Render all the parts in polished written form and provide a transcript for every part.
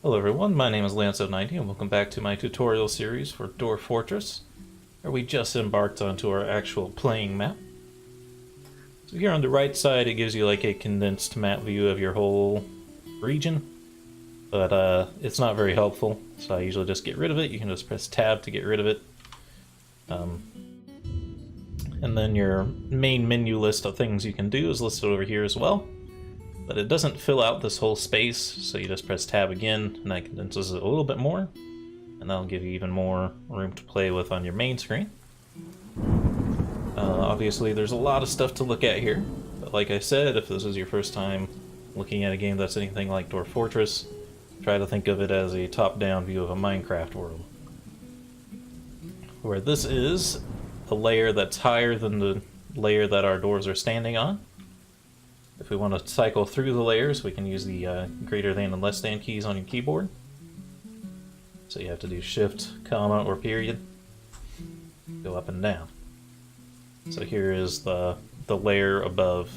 Hello everyone, my name is Lance090 and welcome back to my tutorial series for Dwarf Fortress, where we just embarked onto our actual playing map. So here on the right side it gives you like a condensed map view of your whole region, but it's not very helpful, so I usually just get rid of it. You can just press tab to get rid of it. And then your main menu list of things you can do is listed over here as well. But it doesn't fill out this whole space, so you just press tab again, and that condenses it a little bit more, and that'll give you even more room to play with on your main screen. Obviously there's a lot of stuff to look at here, but like I said, if this is your first time looking at a game that's anything like Dwarf Fortress, try to think of it as a top-down view of a Minecraft world. Where this is a layer that's higher than the layer that our doors are standing on. If we want to cycle through the layers, we can use the greater than and less than keys on your keyboard. So you have to do shift, comma, or period. Go up and down. So here is the layer above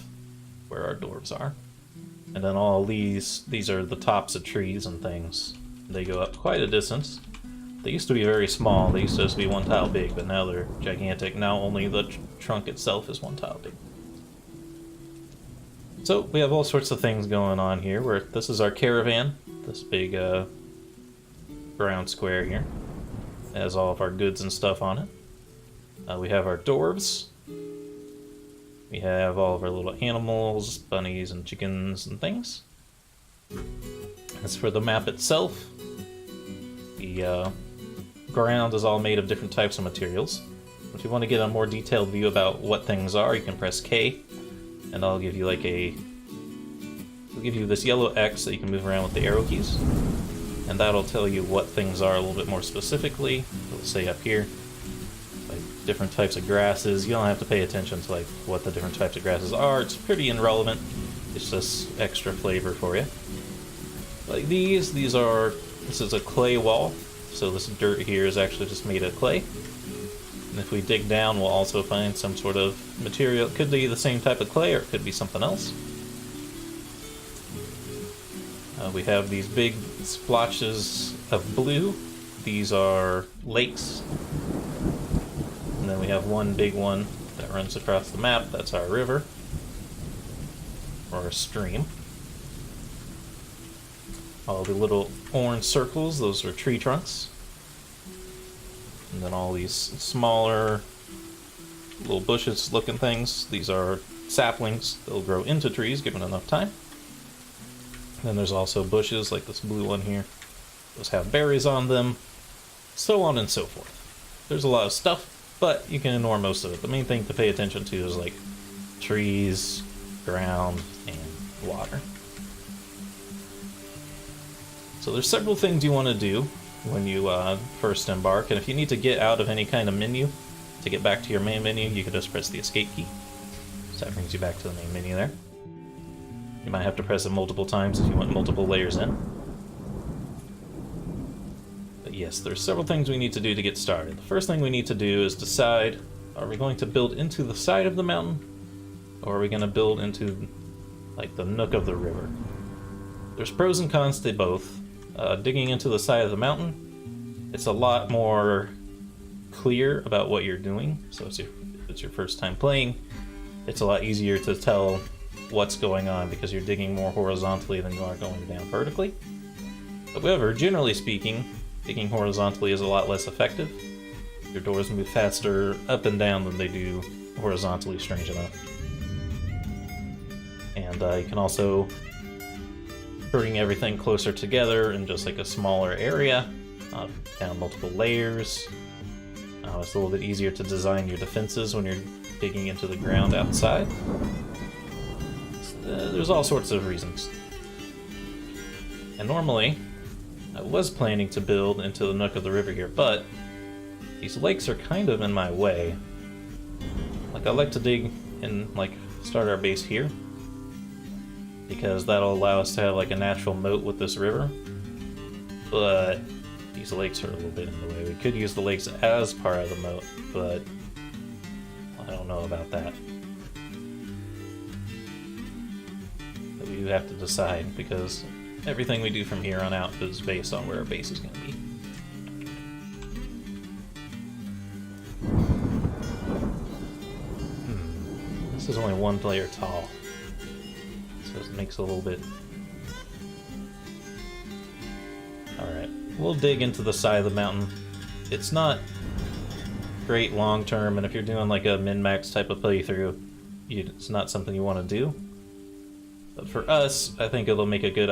where our dwarves are. And then all these are the tops of trees and things. They go up quite a distance. They used to be very small. They used to just be one tile big, but now they're gigantic. Now only the trunk itself is one tile big. So we have all sorts of things going on here, where this is our caravan, this big brown square here. It has all of our goods and stuff on it. We have our dwarves. We have all of our little animals, bunnies and chickens and things. As for the map itself, the ground is all made of different types of materials. If you want to get a more detailed view about what things are, you can press K. And I'll give you it'll give you this yellow X that you can move around with the arrow keys. And that'll tell you what things are a little bit more specifically. It'll say up here, like different types of grasses. You don't have to pay attention to like what the different types of grasses are. It's pretty irrelevant. It's just extra flavor for you. Like this is a clay wall. So this dirt here is actually just made of clay. And if we dig down, we'll also find some sort of material. It could be the same type of clay, or it could be something else. We have these big splotches of blue. These are lakes. And then we have one big one that runs across the map. That's our river, or a stream. All the little orange circles, those are tree trunks. And then all these smaller little bushes looking things, these are saplings. They'll grow into trees given enough time. And then there's also bushes like this blue one here. Those have berries on them, so on and so forth. There's a lot of stuff, but you can ignore most of it. The main thing to pay attention to is like trees, ground, and water. So there's several things you want to do when you first embark, and if you need to get out of any kind of menu to get back to your main menu, you can just press the escape key. So that brings you back to the main menu there. You might have to press it multiple times if you want multiple layers in. But yes, there's several things we need to do to get started. The first thing we need to do is decide, are we going to build into the side of the mountain, or are we going to build into like the nook of the river? There's pros and cons to both. Digging into the side of the mountain, it's a lot more clear about what you're doing. So if it's your first time playing, it's a lot easier to tell what's going on because you're digging more horizontally than you are going down vertically. However, generally speaking, digging horizontally is a lot less effective. Your doors move faster up and down than they do horizontally, strange enough. And you can also bring everything closer together in just like a smaller area, down multiple layers. It's a little bit easier to design your defenses when you're digging into the ground outside. There's all sorts of reasons. And normally, I was planning to build into the nook of the river here, but these lakes are kind of in my way. Like I like to dig and like start our base here, because that'll allow us to have like a natural moat with this river. But these lakes are a little bit in the way. We could use the lakes as part of the moat, but I don't know about that. But we do have to decide, because everything we do from here on out is based on where our base is going to be. This is only 1 layer tall, so it makes it a little bit... Alright, we'll dig into the side of the mountain. It's not great long term, and if you're doing like a min-max type of playthrough, it's not something you want to do. But for us, I think it'll make a good,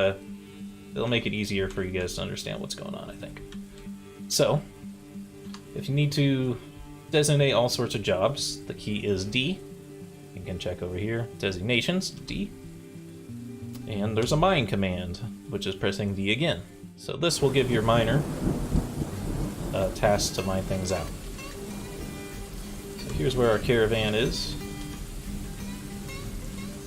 it'll make it easier for you guys to understand what's going on, I think. So, if you need to designate all sorts of jobs, the key is D. You can check over here, designations, D. And there's a mine command, which is pressing D again. So this will give your miner tasks to mine things out. So here's where our caravan is.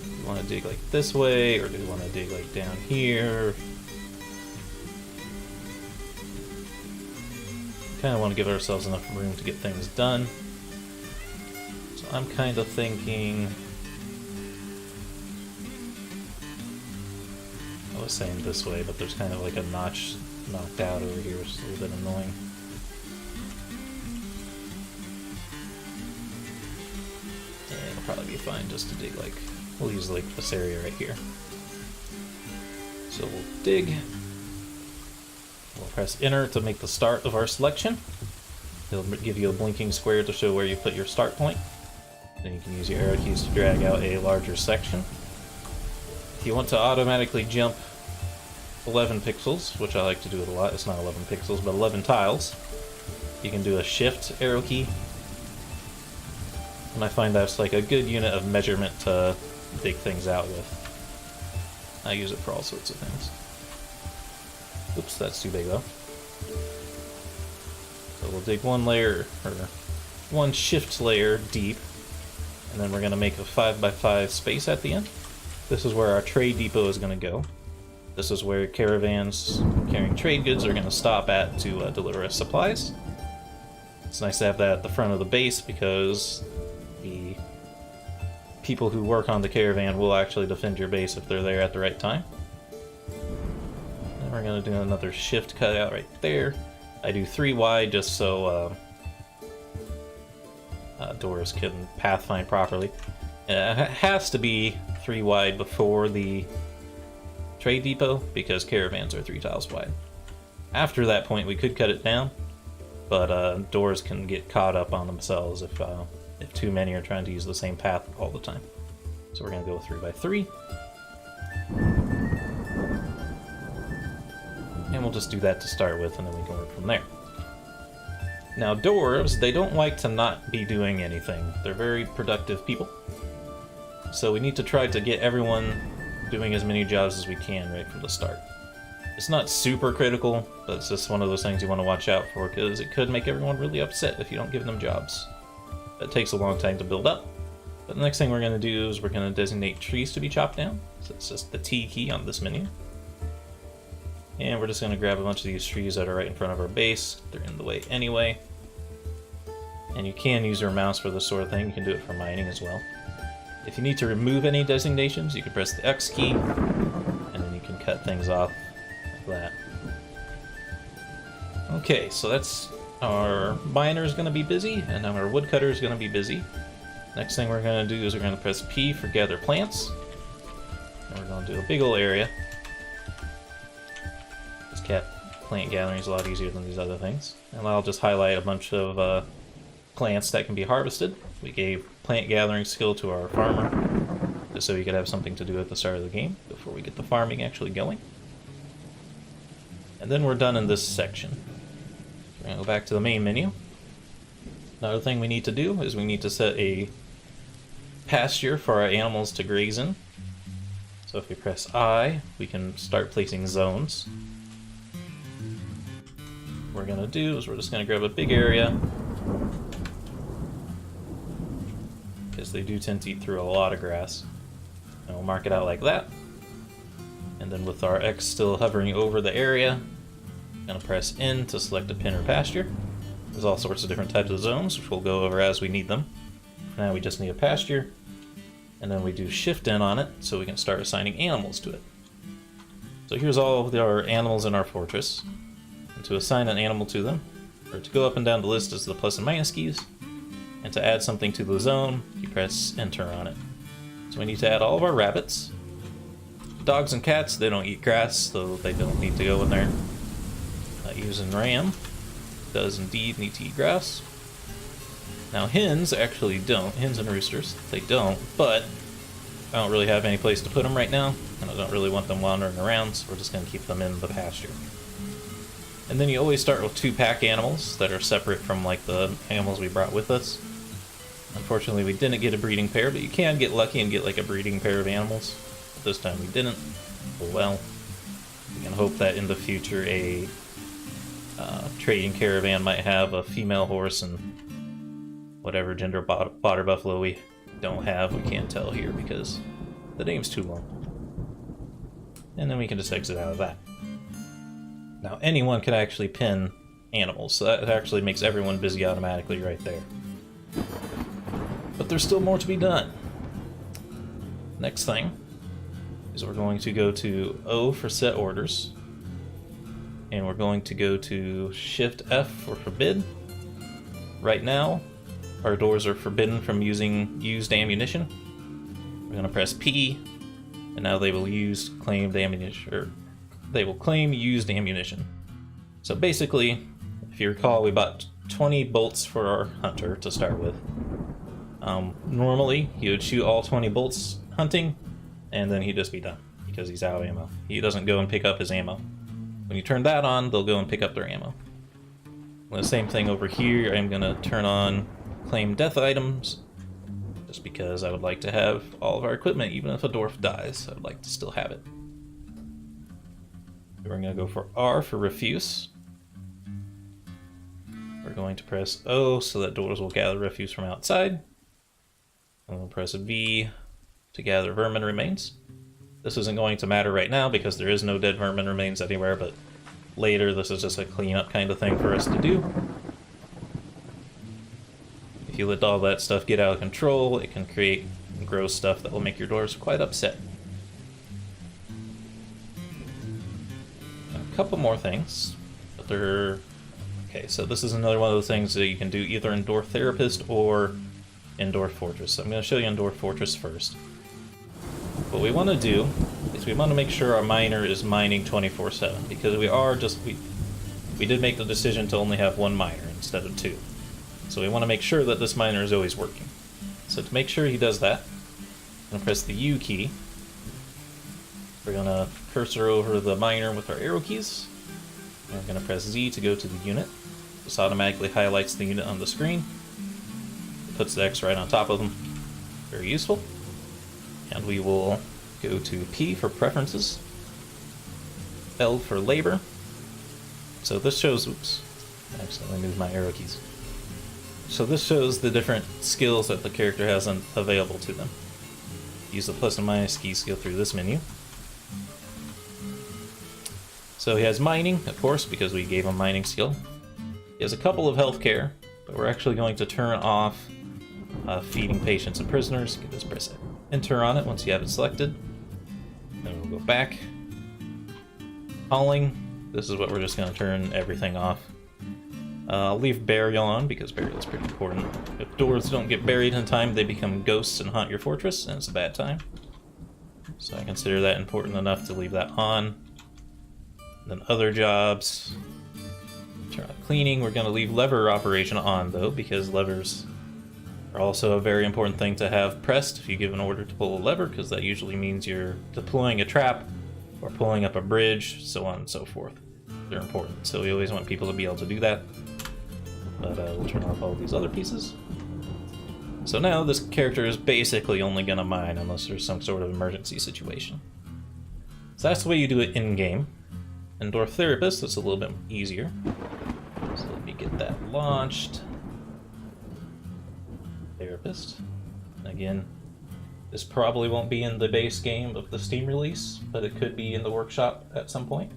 Do you want to dig like this way, or do you want to dig like down here? Kind of want to give ourselves enough room to get things done. So I'm kind of thinking... I was saying this way, but there's kind of like a notch knocked out over here, which is a little bit annoying. Yeah, it'll probably be fine just to dig like... We'll use like this area right here. So we'll dig. We'll press enter to make the start of our selection. It'll give you a blinking square to show where you put your start point. Then you can use your arrow keys to drag out a larger section. If you want to automatically jump 11 pixels, which I like to do it a lot, it's not 11 pixels, but 11 tiles, you can do a shift arrow key. And I find that's like a good unit of measurement to dig things out with. I use it for all sorts of things. Oops, that's too big though. So we'll dig 1 layer, or 1 shift layer deep, and then we're going to make a 5x5 space at the end. This is where our trade depot is going to go. This is where caravans carrying trade goods are going to stop at to deliver us supplies. It's nice to have that at the front of the base because the people who work on the caravan will actually defend your base if they're there at the right time. And we're going to do another shift cutout right there. I do 3 wide just so doors can pathfind properly. And it has to be 3 wide before the trade depot because caravans are 3 tiles wide. After that point we could cut it down, but doors can get caught up on themselves if too many are trying to use the same path all the time. So we're going to go 3x3. And we'll just do that to start with, and then we can work from there. Now dwarves, they don't like to not be doing anything. They're very productive people. So we need to try to get everyone doing as many jobs as we can right from the start. It's not super critical, but it's just one of those things you want to watch out for, because it could make everyone really upset if you don't give them jobs. It takes a long time to build up. But the next thing we're going to do is we're going to designate trees to be chopped down. So it's just the T key on this menu. And we're just going to grab a bunch of these trees that are right in front of our base. They're in the way anyway. And you can use your mouse for this sort of thing. You can do it for mining as well. If you need to remove any designations, you can press the X key, and then you can cut things off like that. Okay, so that's our miner is going to be busy, and now our woodcutter is going to be busy. Next thing we're going to do is we're going to press P for gather plants. And we're going to do a big old area. This plant gathering is a lot easier than these other things. And I'll just highlight a bunch of plants that can be harvested. We gave plant gathering skill to our farmer, just so he could have something to do at the start of the game before we get the farming actually going. And then we're done in this section. We're going to go back to the main menu. Another thing we need to do is we need to set a pasture for our animals to graze in. So if we press I, we can start placing zones. What we're going to do is we're just going to grab a big area, because they do tend to eat through a lot of grass. And we'll mark it out like that. And then with our X still hovering over the area, I'm going to press N to select a pen or pasture. There's all sorts of different types of zones, which we'll go over as we need them. Now we just need a pasture, and then we do Shift N on it so we can start assigning animals to it. So here's all of our animals in our fortress. And to assign an animal to them, or to go up and down the list is the plus and minus keys. And to add something to the zone, you press enter on it. So we need to add all of our rabbits. Dogs and cats, they don't eat grass, so they don't need to go in there. Using ram does indeed need to eat grass. Now hens actually don't. Hens and roosters, they don't, but I don't really have any place to put them right now, and I don't really want them wandering around, so we're just going to keep them in the pasture. And then you always start with 2 pack animals that are separate from like the animals we brought with us. Unfortunately, we didn't get a breeding pair, but you can get lucky and get like a breeding pair of animals. But this time we didn't. Oh well. We can hope that in the future a trading caravan might have a female horse and whatever gender botter buffalo we don't have. We can't tell here because the name's too long. And then we can just exit out of that. Now anyone can actually pin animals, so that actually makes everyone busy automatically right there. But there's still more to be done. Next thing is we're going to go to O for set orders, and we're going to go to Shift F for forbid. Right now, our doors are forbidden from using used ammunition. We're going to press P, and now they will use claimed ammunition, or they will claim used ammunition. So basically, if you recall, we bought 20 bolts for our hunter to start with. Normally, he would shoot all 20 bolts hunting, and then he'd just be done, because he's out of ammo. He doesn't go and pick up his ammo. When you turn that on, they'll go and pick up their ammo. The same thing over here, I'm going to turn on claim death items, just because I would like to have all of our equipment, even if a dwarf dies, I would like to still have it. We're going to go for R for refuse. We're going to press O so that doors will gather refuse from outside. And we'll press V to gather vermin remains. This isn't going to matter right now because there is no dead vermin remains anywhere, but later this is just a cleanup kind of thing for us to do. If you let all that stuff get out of control, it can create gross stuff that will make your doors quite upset. A couple more things, but they're... Okay, so this is another one of the things that you can do either in Dwarf Therapist or in Dwarf Fortress. So I'm going to show you in Dwarf Fortress first. What we want to do is we want to make sure our miner is mining 24/7, because we did make the decision to only have 1 miner instead of 2. So we want to make sure that this miner is always working. So to make sure he does that, I'm going to press the U key. We're going to cursor over the miner with our arrow keys. And we're going to press Z to go to the unit. This automatically highlights the unit on the screen. It puts the X right on top of them. Very useful. And we will go to P for preferences, L for labor. So this shows, oops, I accidentally moved my arrow keys. So this shows the different skills that the character has available to them. Use the plus and minus keys to go through this menu. So he has mining, of course, because we gave him mining skill. He has a couple of healthcare, but we're actually going to turn off feeding patients and prisoners. You can just press enter on it once you have it selected. Then we'll go back. Hauling, this is what we're just going to turn everything off. I'll leave burial on because burial is pretty important. If doors don't get buried in time, they become ghosts and haunt your fortress, and it's a bad time. So I consider that important enough to leave that on. Then other jobs, turn on cleaning. We're going to leave lever operation on though, because levers are also a very important thing to have pressed if you give an order to pull a lever, because that usually means you're deploying a trap or pulling up a bridge, so on and so forth. They're important, so we always want people to be able to do that. But we'll turn off all of these other pieces. So now this character is basically only going to mine unless there's some sort of emergency situation. So that's the way you do it in-game. In Dwarf Therapist, it's a little bit easier. So let me get that launched. Therapist. Again, this probably won't be in the base game of the Steam release, but it could be in the workshop at some point.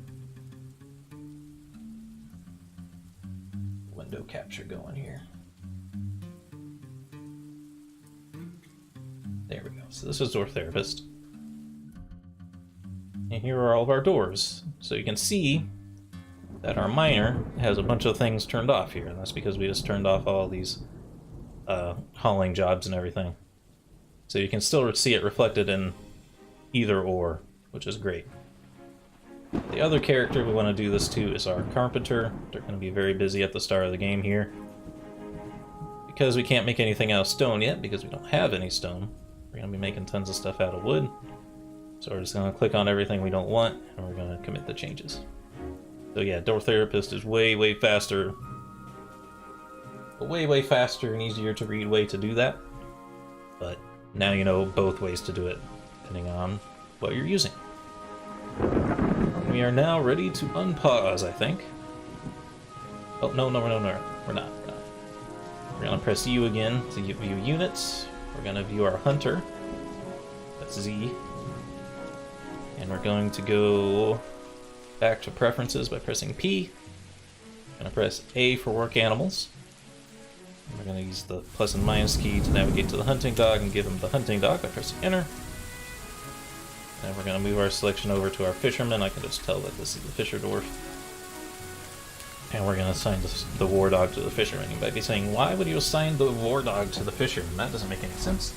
Window capture going here. There we go. So this is Dwarf Therapist. And here are all of our doors. So you can see that our miner has a bunch of things turned off here, and that's because we just turned off all these hauling jobs and everything. So you can still see it reflected in either or, which is great. The other character we want to do this to is our Carpenter. They're going to be very busy at the start of the game here. Because we can't make anything out of stone yet, because we don't have any stone, we're going to be making tons of stuff out of wood. So we're just going to click on everything we don't want, and we're going to commit the changes. So yeah, Dwarf Therapist is way faster. A way faster and easier to read way to do that. But now you know both ways to do it, depending on what you're using. We are now ready to unpause, I think. Oh, no, we're not. We're going to press U again to view units. We're going to view our hunter. That's Z. And we're going to go back to preferences by pressing P. I'm going to press A for work animals. And we're going to use the plus and minus key to navigate to the hunting dog and give him the hunting dog by pressing enter. And we're going to move our selection over to our fisherman. I can just tell that this is the fisher dwarf. And we're going to assign the war dog to the fisherman. You might be saying, why would you assign the war dog to the fisherman? That doesn't make any sense.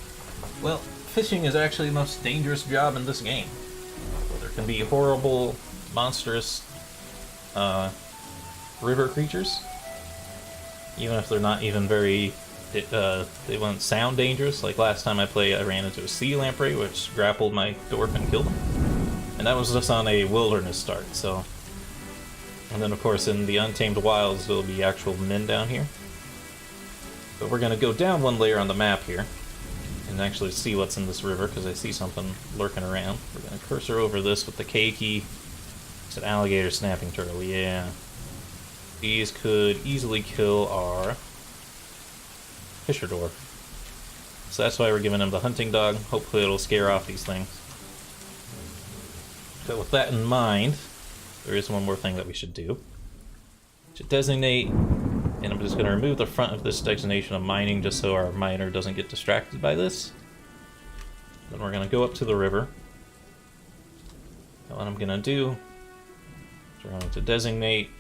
Well, fishing is actually the most dangerous job in this game. There can be horrible, monstrous river creatures. Even if they're not even very... they won't sound dangerous. Like last time I played, I ran into a sea lamprey, which grappled my dwarf and killed him. And that was just on a wilderness start, so... And then, of course, in the Untamed Wilds, there'll be actual men down here. But we're going to go down one layer on the map here and actually see what's in this river, because I see something lurking around. We're going to cursor over this with the K key. It's an alligator snapping turtle, yeah. These could easily kill our fisher dwarf. So that's why we're giving him the hunting dog. Hopefully it'll scare off these things. So with that in mind, there is one more thing that we should do. We should designate, and I'm just going to remove the front of this designation of mining just so our miner doesn't get distracted by this. Then we're going to go up to the river. And what I'm going to do is we're going to designate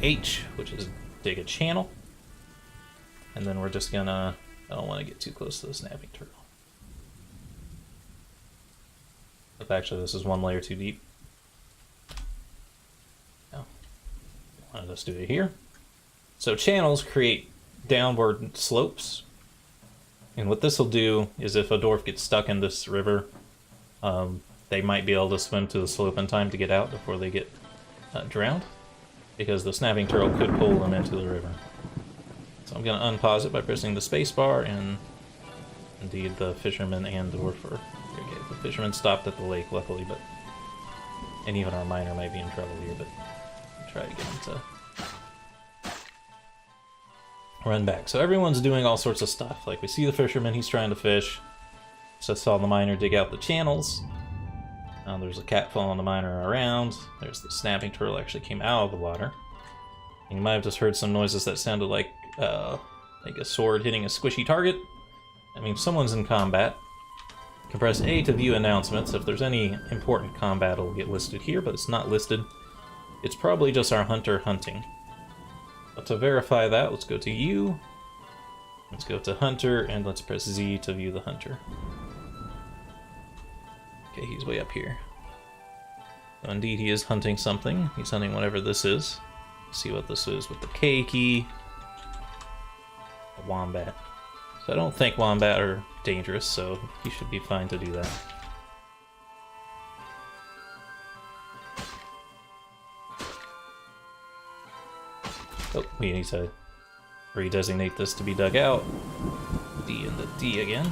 H, which is dig a channel. And then we're just going to, I don't want to get too close to the snapping turtle. But actually this is one layer too deep. I'll just do it here. So channels create downward slopes. And what this will do is if a dwarf gets stuck in this river, they might be able to swim to the slope in time to get out before they get drowned. Because the snapping turtle could pull them into the river. So I'm going to unpause it by pressing the space bar, and indeed the fisherman and dwarf are... Okay, the fisherman stopped at the lake, luckily, but... And even our miner might be in trouble here, but... Try to get him to run back. So everyone's doing all sorts of stuff. Like we see the fisherman, he's trying to fish. Just saw the miner dig out the channels. There's a cat following the miner around. There's the snapping turtle actually came out of the water. And you might have just heard some noises that sounded like a sword hitting a squishy target. That means someone's in combat. You can press A to view announcements. If there's any important combat, it'll get listed here, but it's not listed. It's probably just our hunter hunting. But to verify that, let's go to U. Let's go to hunter, and let's press Z to view the hunter. Okay, he's way up here. So indeed, he is hunting something. He's hunting whatever this is. Let's see what this is with the K key. A wombat. So I don't think wombat are dangerous, so he should be fine to do that. Oh, we need to redesignate this to be dug out. D and the D again.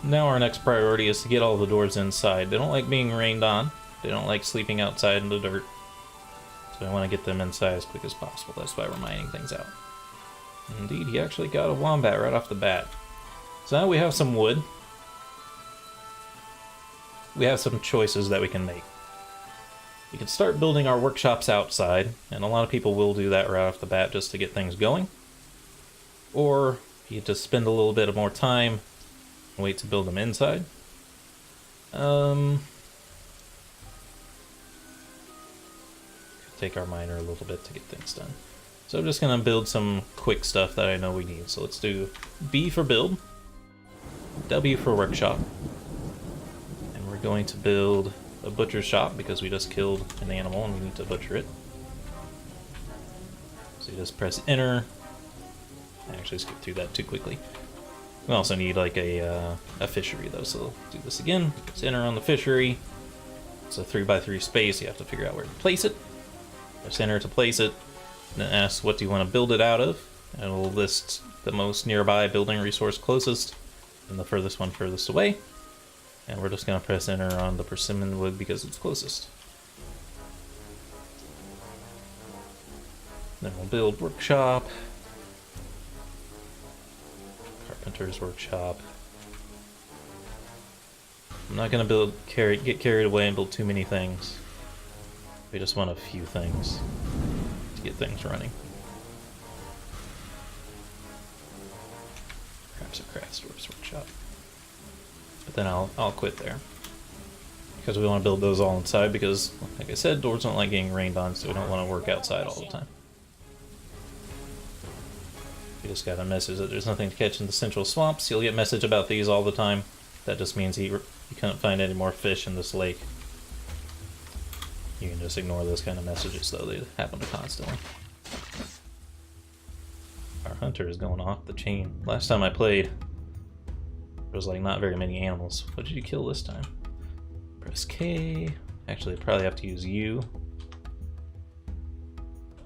Now our next priority is to get all the dwarves inside. They don't like being rained on. They don't like sleeping outside in the dirt. So I want to get them inside as quick as possible. That's why we're mining things out. Indeed, he actually got a wombat right off the bat. So now we have some wood. We have some choices that we can make. We can start building our workshops outside, and a lot of people will do that right off the bat just to get things going. Or you just spend a little bit of more time Wait to build them inside. Take our miner a little bit to get things done. So I'm just gonna build some quick stuff that I know we need. So let's do B for build, W for workshop, and we're going to build a butcher shop because we just killed an animal and we need to butcher it. So you just press enter. I actually skipped through that too quickly. We also need like a fishery though, so we'll do this again. Press enter on the fishery. It's a 3x3 space, you have to figure out where to place it. Press enter to place it, and then ask what do you want to build it out of, and it'll list the most nearby building resource closest and the furthest one furthest away. And we're just going to press enter on the persimmon wood because it's closest. Then we'll build workshop, Carpenter's workshop. I'm not going to get carried away and build too many things. We just want a few things to get things running. Perhaps a craft store's workshop. But then I'll quit there. Because we want to build those all inside because, like I said, dwarves don't like getting rained on, so we don't want to work outside all the time. We just got a message that there's nothing to catch in the central swamps. You'll get a message about these all the time. That just means you couldn't find any more fish in this lake. You can just ignore those kind of messages, though. They happen constantly. Our hunter is going off the chain. Last time I played, there was like not very many animals. What did you kill this time? Press K. Actually, I probably have to use U.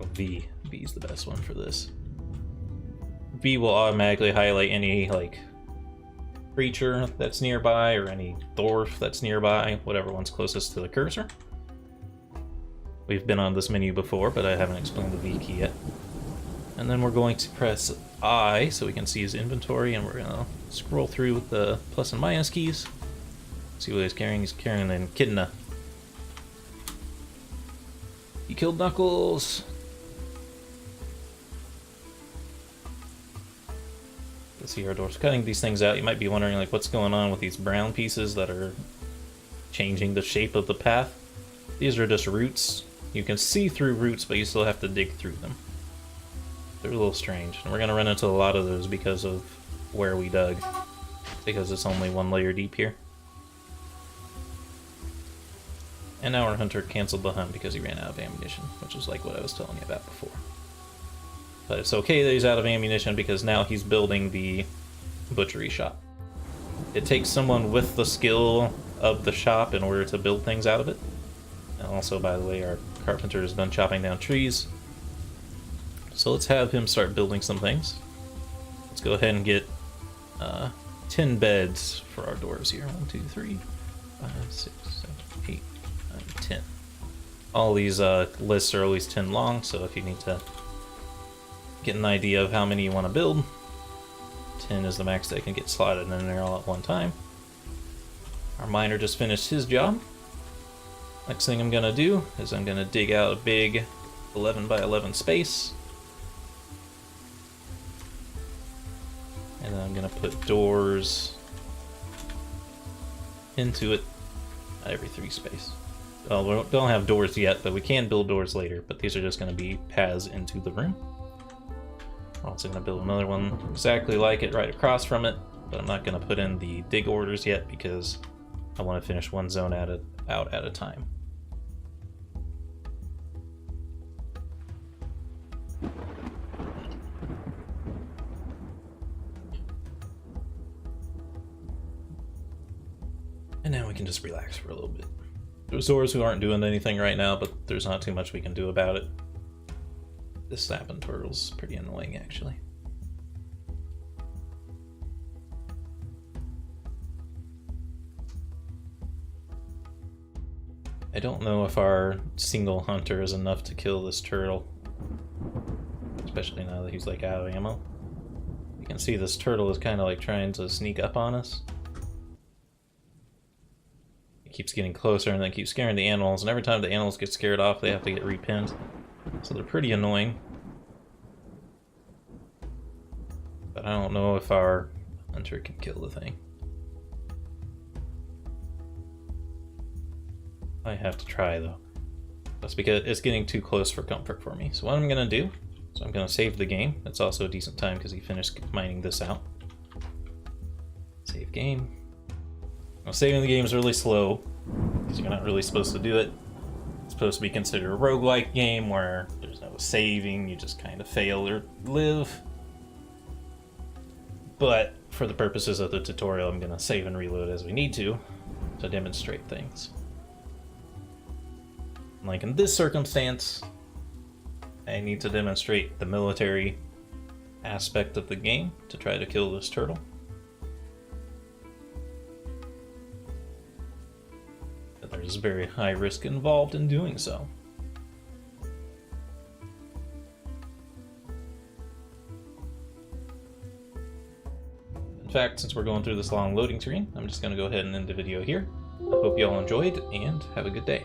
Oh, V. V is the best one for this. V will automatically highlight any like creature that's nearby or any dwarf that's nearby, whatever one's closest to the cursor. We've been on this menu before, but I haven't explained the V key yet. And then we're going to press I so we can see his inventory, and we're going to scroll through with the plus and minus keys. See what he's carrying. He's carrying an echidna. He killed Knuckles. Let's see our dwarfs cutting these things out. You might be wondering like what's going on with these brown pieces that are changing the shape of the path. These are just roots. You can see through roots, but you still have to dig through them. They're a little strange, and we're going to run into a lot of those because of where we dug. Because it's only one layer deep here. And now our hunter canceled the hunt because he ran out of ammunition, which is like what I was telling you about before. But it's okay that he's out of ammunition because now he's building the butchery shop. It takes someone with the skill of the shop in order to build things out of it. And also, by the way, our carpenter is done chopping down trees. So let's have him start building some things. Let's go ahead and get 10 beds for our dwarves here. 1, 2, 3, 5, 6, 7, 8, 9, 10. All these lists are always 10 long, so if you need to get an idea of how many you want to build, 10 is the max that can get slotted in there all at one time. Our miner just finished his job. Next thing I'm going to do is I'm going to dig out a big 11 by 11 space. And then I'm going to put doors into it at every 3 space. Well, we don't have doors yet, but we can build doors later. But these are just going to be paths into the room. I'm also going to build another one exactly like it right across from it. But I'm not going to put in the dig orders yet because I want to finish one zone out at a time. And now we can just relax for a little bit. There's dwarves who aren't doing anything right now, but there's not too much we can do about it. This snapping turtle's pretty annoying, actually. I don't know if our single hunter is enough to kill this turtle. Especially now that he's like out of ammo. You can see this turtle is kind of like trying to sneak up on us. Keeps getting closer and then keeps scaring the animals, and every time the animals get scared off they have to get repinned, so they're pretty annoying. But I don't know if our hunter can kill the thing. I have to try though. That's because it's getting too close for comfort for me. So what I'm gonna do, so I'm gonna save the game. It's also a decent time because he finished mining this out. Save game. Now, saving the game is really slow because you're not really supposed to do it. It's supposed to be considered a roguelike game where there's no saving, you just kind of fail or live. But for the purposes of the tutorial, I'm gonna save and reload as we need to demonstrate things. Like in this circumstance, I need to demonstrate the military aspect of the game to try to kill this turtle. But there's very high risk involved in doing so. In fact, since we're going through this long loading screen, I'm just going to go ahead and end the video here. I hope you all enjoyed, and have a good day.